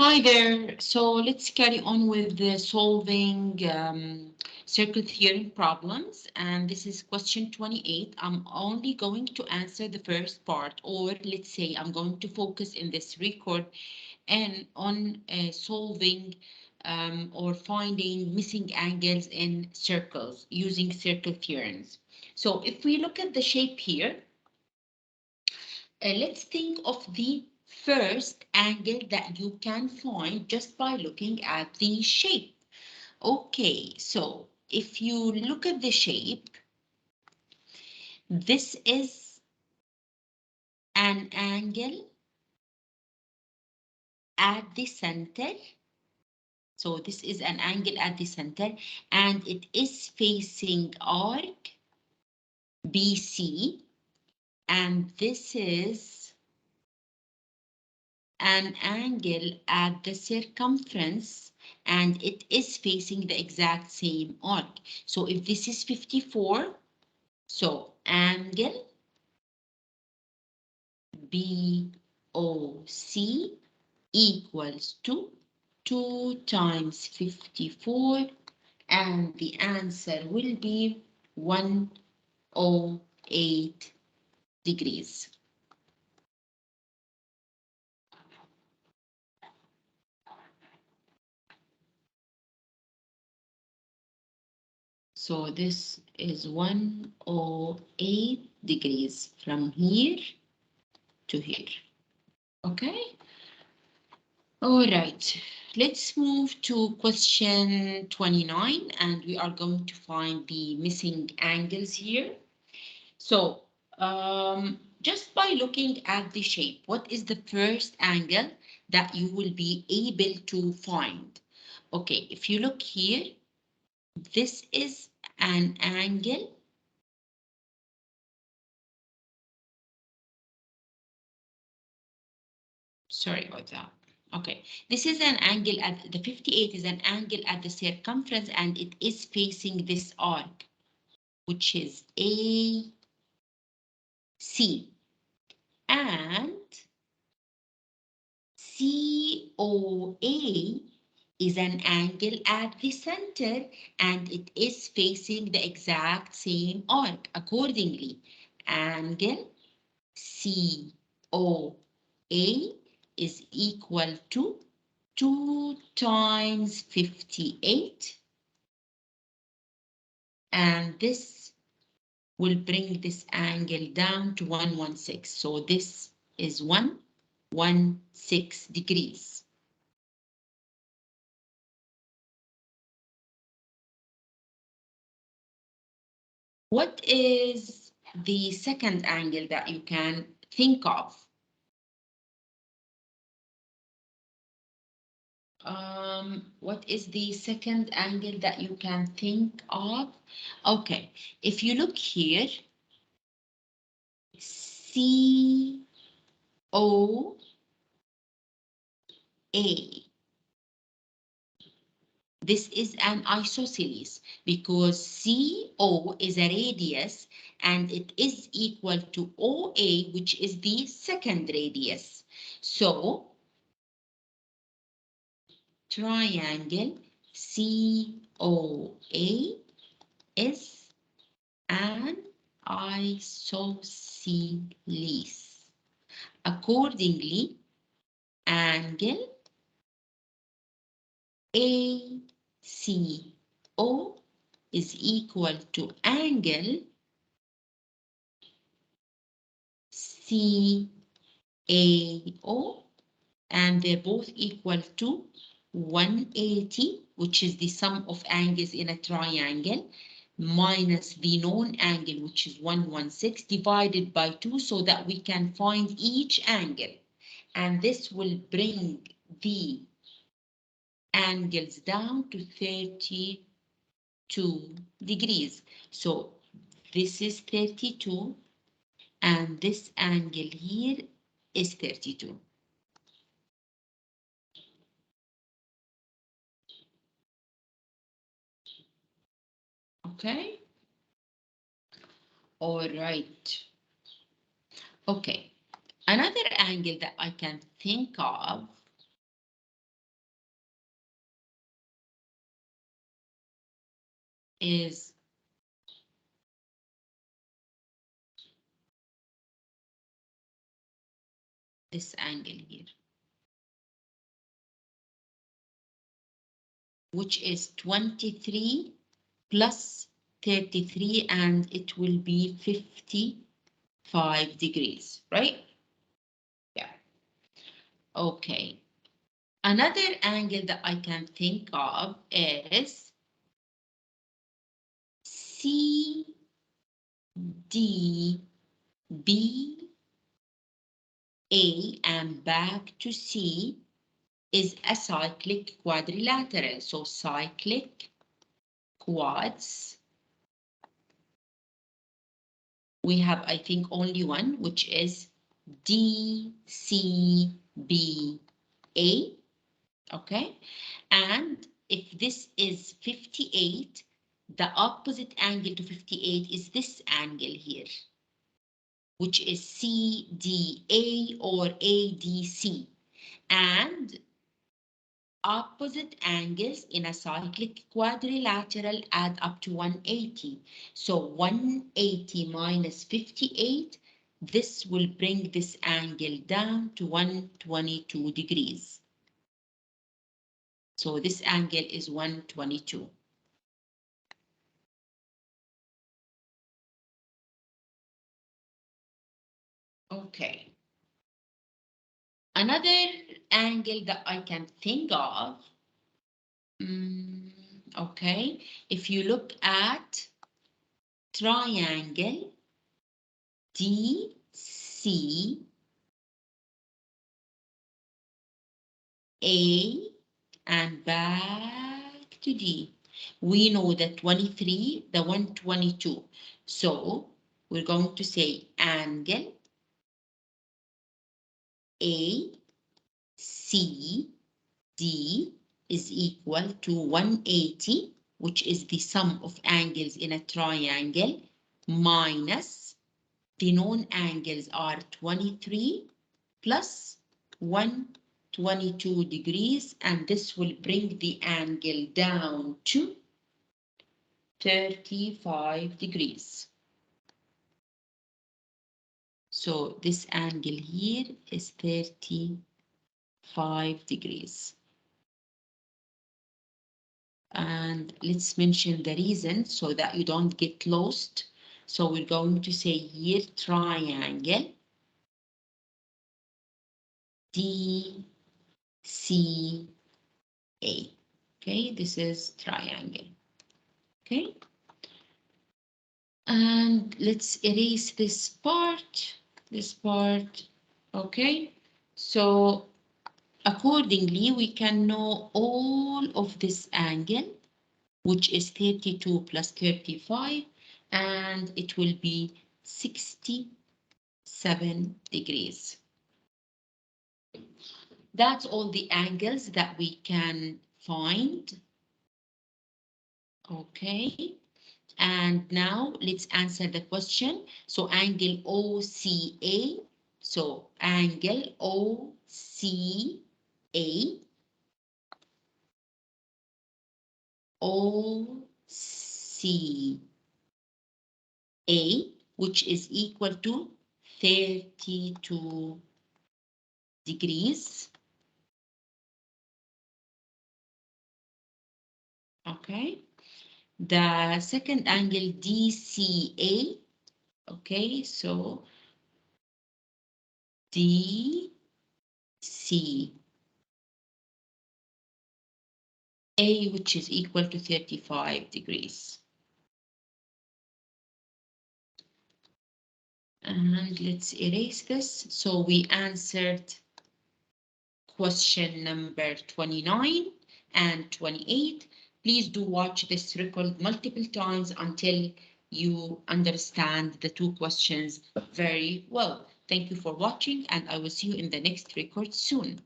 Hi there. So let's carry on with the solving circle theorem problems. And this is question 28. I'm only going to answer the first part, or let's say I'm going to focus in this record and on solving or finding missing angles in circles using circle theorems. So if we look at the shape here, let's think of the first angle that you can find just by looking at the shape. Okay, so if you look at the shape, this is an angle at the center. So this is an angle at the center and it is facing arc BC, and this is an angle at the circumference and it is facing the exact same arc. So if this is 54, so angle BOC equals to 2 times 54, and the answer will be 108 degrees. So this is 108 degrees from here to here. Okay. All right. Let's move to question 29, and we are going to find the missing angles here. So just by looking at the shape, what is the first angle that you will be able to find? Okay, if you look here, this is an angle. Sorry about that. Okay, this is an angle at the 58 is an angle at the circumference and it is facing this arc, which is AC. And COA is an angle at the center and it is facing the exact same arc. Accordingly, angle COA is equal to 2 times 58, and this will bring this angle down to 116. So this is 116 degrees. What is the second angle that you can think of? What is the second angle that you can think of? Okay, if you look here, COA. This is an isosceles because CO is a radius and it is equal to OA, which is the second radius. So triangle COA is an isosceles. Accordingly, angle ACO is equal to angle CAO, and they're both equal to 180, which is the sum of angles in a triangle, minus the known angle, which is 116, divided by 2, so that we can find each angle. And this will bring the angles down to 32 degrees. So this is 32, and this angle here is 32. Okay. All right. Okay. Another angle that I can think of is this angle here, which is 23 plus 33, and it will be 55 degrees, right? Yeah. Okay. Another angle that I can think of is CDBA and back to C is a cyclic quadrilateral. So cyclic quads. We have, I think, only one, which is DCBA. Okay, and if this is 58, the opposite angle to 58 is this angle here, which is CDA or ADC, and opposite angles in a cyclic quadrilateral add up to 180. So 180 minus 58, this will bring this angle down to 122 degrees. So this angle is 122. Okay. Another angle that I can think of, okay, if you look at triangle DCA and back to D, we know that 23, the 122. So we're going to say angle AC D is equal to 180, which is the sum of angles in a triangle, minus the known angles are 23 plus 122 degrees, and this will bring the angle down to 35 degrees. So this angle here is 35 degrees. And let's mention the reason so that you don't get lost. So we're going to say here triangle DCA. Okay, this is triangle. Okay. And let's erase this part. Okay. So accordingly, we can know all of this angle, which is 32 plus 35, and it will be 67 degrees. That's all the angles that we can find. Okay, and now let's answer the question. So angle OCA, so angle OCA, which is equal to 32 degrees. Okay. The second angle DCA. Okay, so DCA, which is equal to 35 degrees. And let's erase this. So we answered question number 29 and 28. Please do watch this record multiple times until you understand the two questions very well. Thank you for watching, and I will see you in the next record soon.